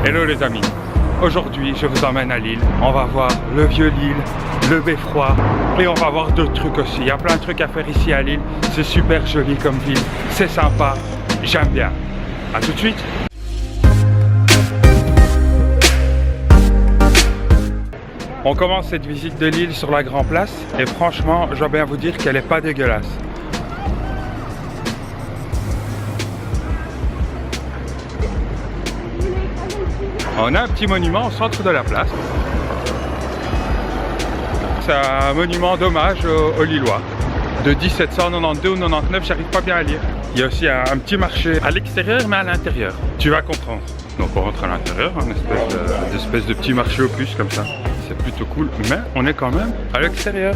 Hello les amis, aujourd'hui je vous emmène à Lille. On va voir le vieux Lille, le beffroi et on va voir d'autres trucs aussi. Il y a plein de trucs à faire ici à Lille, c'est super joli comme ville, c'est sympa, j'aime bien. A tout de suite. On commence cette visite de Lille sur la Grand Place et franchement je dois bien vous dire qu'elle n'est pas dégueulasse. On a un petit monument au centre de la place. C'est un monument d'hommage aux Lillois de 1792 ou 99, j'arrive pas bien à lire. Il y a aussi un petit marché à l'extérieur mais à l'intérieur. Tu vas comprendre. Donc on rentre à l'intérieur, une espèce de petit marché aux puces comme ça. C'est plutôt cool, mais on est quand même à l'extérieur.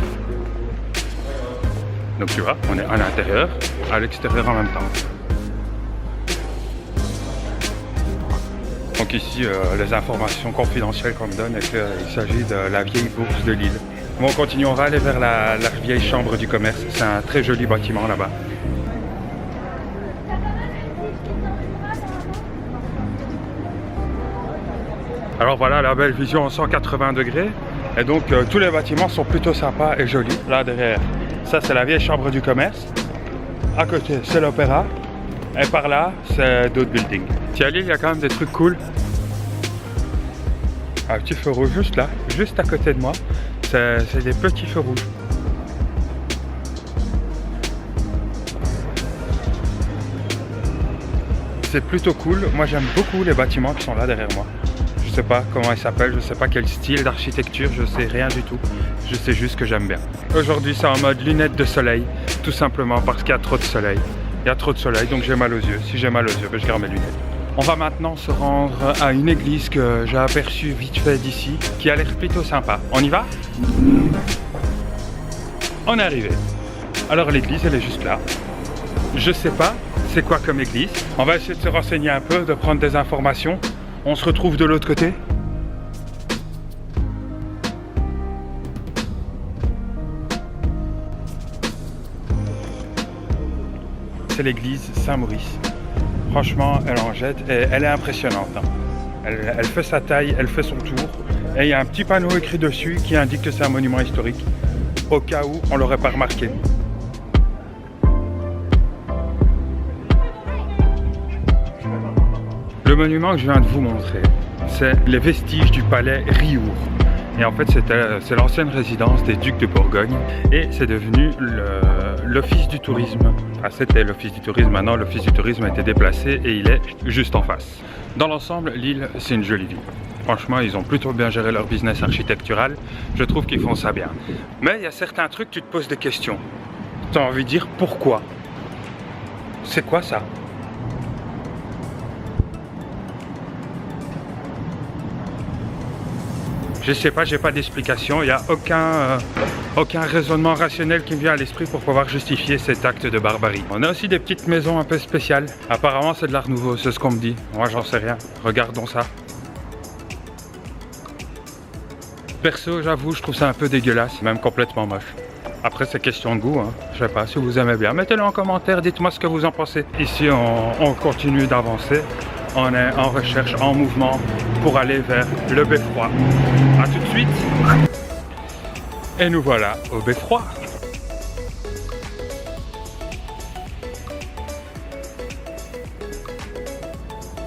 Donc tu vois, on est à l'intérieur, à l'extérieur en même temps. Donc ici, les informations confidentielles qu'on me donne est qu'il s'agit de la vieille bourse de Lille. Bon, on continue, on va aller vers la vieille chambre du commerce. C'est un très joli bâtiment là-bas. Alors voilà, la belle vision en 180 degrés. Et donc, tous les bâtiments sont plutôt sympas et jolis. Là derrière, ça c'est la vieille chambre du commerce. À côté, c'est l'opéra. Et par là, c'est d'autres buildings. Tiens, à Lille, il y a quand même des trucs cool. Un petit feu rouge juste là, juste à côté de moi. C'est des petits feux rouges. C'est plutôt cool. Moi, j'aime beaucoup les bâtiments qui sont là derrière moi. Je sais pas comment ils s'appellent, je sais pas quel style d'architecture, je sais rien du tout. Je sais juste que j'aime bien. Aujourd'hui, c'est en mode lunettes de soleil, tout simplement parce qu'il y a trop de soleil. Il y a trop de soleil, donc j'ai mal aux yeux. Si j'ai mal aux yeux, je garde mes lunettes. On va maintenant se rendre à une église que j'ai aperçue vite fait d'ici, qui a l'air plutôt sympa. On y va? On est arrivé. Alors l'église, elle est juste là. Je sais pas c'est quoi comme église. On va essayer de se renseigner un peu, de prendre des informations. On se retrouve de l'autre côté. C'est l'église Saint-Maurice. Franchement, elle en jette et elle est impressionnante. Hein. Elle fait sa taille, elle fait son tour. Et il y a un petit panneau écrit dessus qui indique que c'est un monument historique. Au cas où on l'aurait pas remarqué. Le monument que je viens de vous montrer, c'est les vestiges du palais Riour. Et en fait, c'est l'ancienne résidence des ducs de Bourgogne. Et c'est devenu l'office du tourisme. Ah, c'était l'office du tourisme, maintenant l'office du tourisme a été déplacé et il est juste en face. Dans l'ensemble, Lille, c'est une jolie ville. Franchement, ils ont plutôt bien géré leur business architectural. Je trouve qu'ils font ça bien. Mais il y a certains trucs, tu te poses des questions. Tu as envie de dire pourquoi? C'est quoi ça? Je sais pas, j'ai pas d'explication, il n'y a aucun raisonnement rationnel qui me vient à l'esprit pour pouvoir justifier cet acte de barbarie. On a aussi des petites maisons un peu spéciales. Apparemment c'est de l'art nouveau, c'est ce qu'on me dit. Moi j'en sais rien, regardons ça. Perso, j'avoue, je trouve ça un peu dégueulasse, même complètement moche. Après c'est question de goût, hein. Je sais pas si vous aimez bien. Mettez-le en commentaire, dites-moi ce que vous en pensez. Ici on continue d'avancer. On est en recherche, en mouvement pour aller vers le beffroi. A tout de suite. Et nous voilà au beffroi.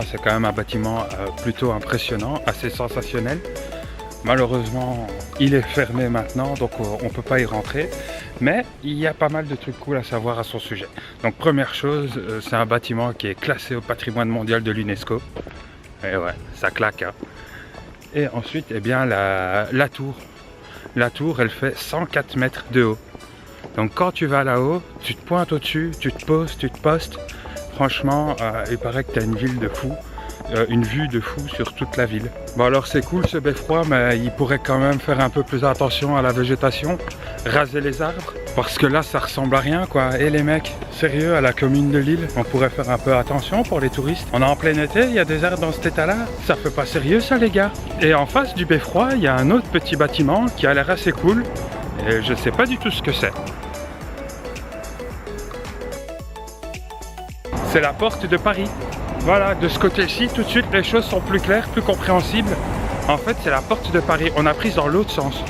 C'est quand même un bâtiment plutôt impressionnant, assez sensationnel. Malheureusement, il est fermé maintenant, donc on ne peut pas y rentrer. Mais il y a pas mal de trucs cool à savoir à son sujet. Donc première chose, c'est un bâtiment qui est classé au patrimoine mondial de l'UNESCO. Et ouais, ça claque. Hein. Et ensuite, eh bien, la tour. La tour, elle fait 104 mètres de haut. Donc quand tu vas là-haut, tu te pointes au-dessus, tu te poses, tu te postes. Franchement, il paraît que tu as une ville de fou. Une vue de fou sur toute la ville. Bon alors c'est cool ce beffroi, mais il pourrait quand même faire un peu plus attention à la végétation, raser les arbres, parce que là ça ressemble à rien quoi. Et les mecs, sérieux, à la commune de Lille, on pourrait faire un peu attention pour les touristes. On est en plein été, il y a des arbres dans cet état là, ça fait pas sérieux ça les gars. Et en face du beffroi, il y a un autre petit bâtiment qui a l'air assez cool, et je sais pas du tout ce que c'est. C'est la porte de Paris. Voilà, de ce côté-ci, tout de suite, les choses sont plus claires, plus compréhensibles. En fait, c'est la porte de Paris. On a pris dans l'autre sens.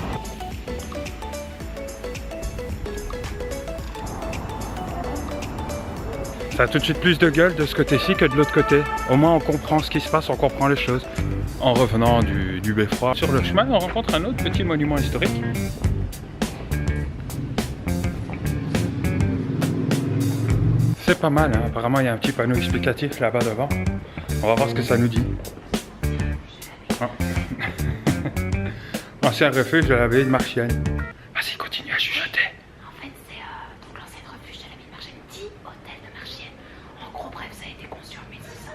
Ça a tout de suite plus de gueule de ce côté-ci que de l'autre côté. Au moins, on comprend ce qui se passe, on comprend les choses. En revenant du beffroi, sur le chemin, on rencontre un autre petit monument historique. C'est pas mal, hein. Apparemment il y a un petit panneau explicatif là-bas devant. On va voir ce que ça nous dit. Ah. Ancien refuge de l'abbaye de Marchienne. Vas-y, continue à chuchoter. En fait, c'est donc l'ancien refuge de l'abbaye de Marchienne, dit hôtel de Marchienne. En gros, bref, ça a été conçu en 1620.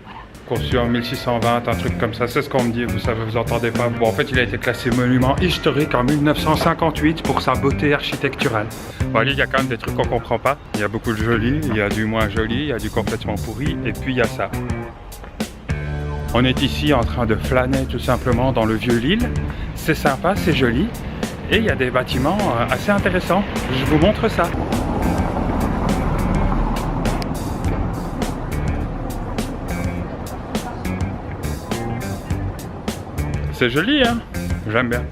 Voilà. Conçu en 1620, un truc comme ça, c'est ce qu'on me dit, vous savez, vous entendez pas. Bon, en fait, il a été classé monument historique en 1958 pour sa beauté architecturale. Bon, il y a quand même des trucs qu'on comprend pas. Il y a beaucoup de joli, il y a du moins joli, il y a du complètement pourri, et puis il y a ça. On est ici en train de flâner tout simplement dans le vieux Lille. C'est sympa, c'est joli, et il y a des bâtiments assez intéressants. Je vous montre ça. C'est joli, hein? J'aime bien.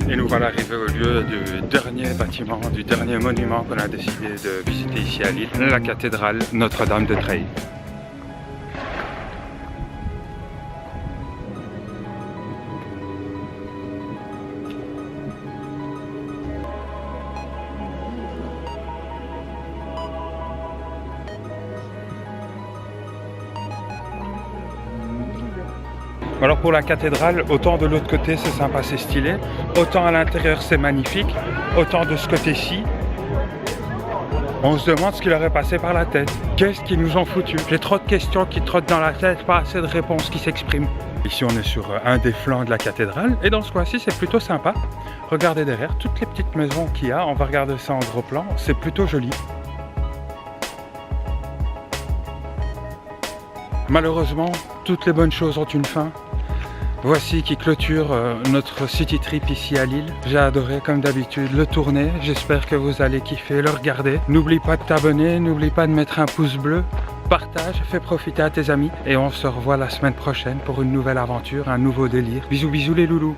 Et nous voilà arrivés au lieu du dernier bâtiment, du dernier monument qu'on a décidé de visiter ici à Lille, la cathédrale Notre-Dame de Treilles. Alors pour la cathédrale, autant de l'autre côté c'est sympa, c'est stylé, autant à l'intérieur c'est magnifique, autant de ce côté-ci, on se demande ce qui leur est passé par la tête. Qu'est-ce qu'ils nous ont foutu? J'ai trop de questions qui trottent dans la tête, pas assez de réponses qui s'expriment. Ici on est sur un des flancs de la cathédrale et dans ce coin-ci c'est plutôt sympa. Regardez derrière toutes les petites maisons qu'il y a, on va regarder ça en gros plan, c'est plutôt joli. Malheureusement, toutes les bonnes choses ont une fin. Voici qui clôture notre city trip ici à Lille. J'ai adoré comme d'habitude le tourner. J'espère que vous allez kiffer, le regarder. N'oublie pas de t'abonner, n'oublie pas de mettre un pouce bleu. Partage, fais profiter à tes amis. Et on se revoit la semaine prochaine pour une nouvelle aventure, un nouveau délire. Bisous bisous les loulous.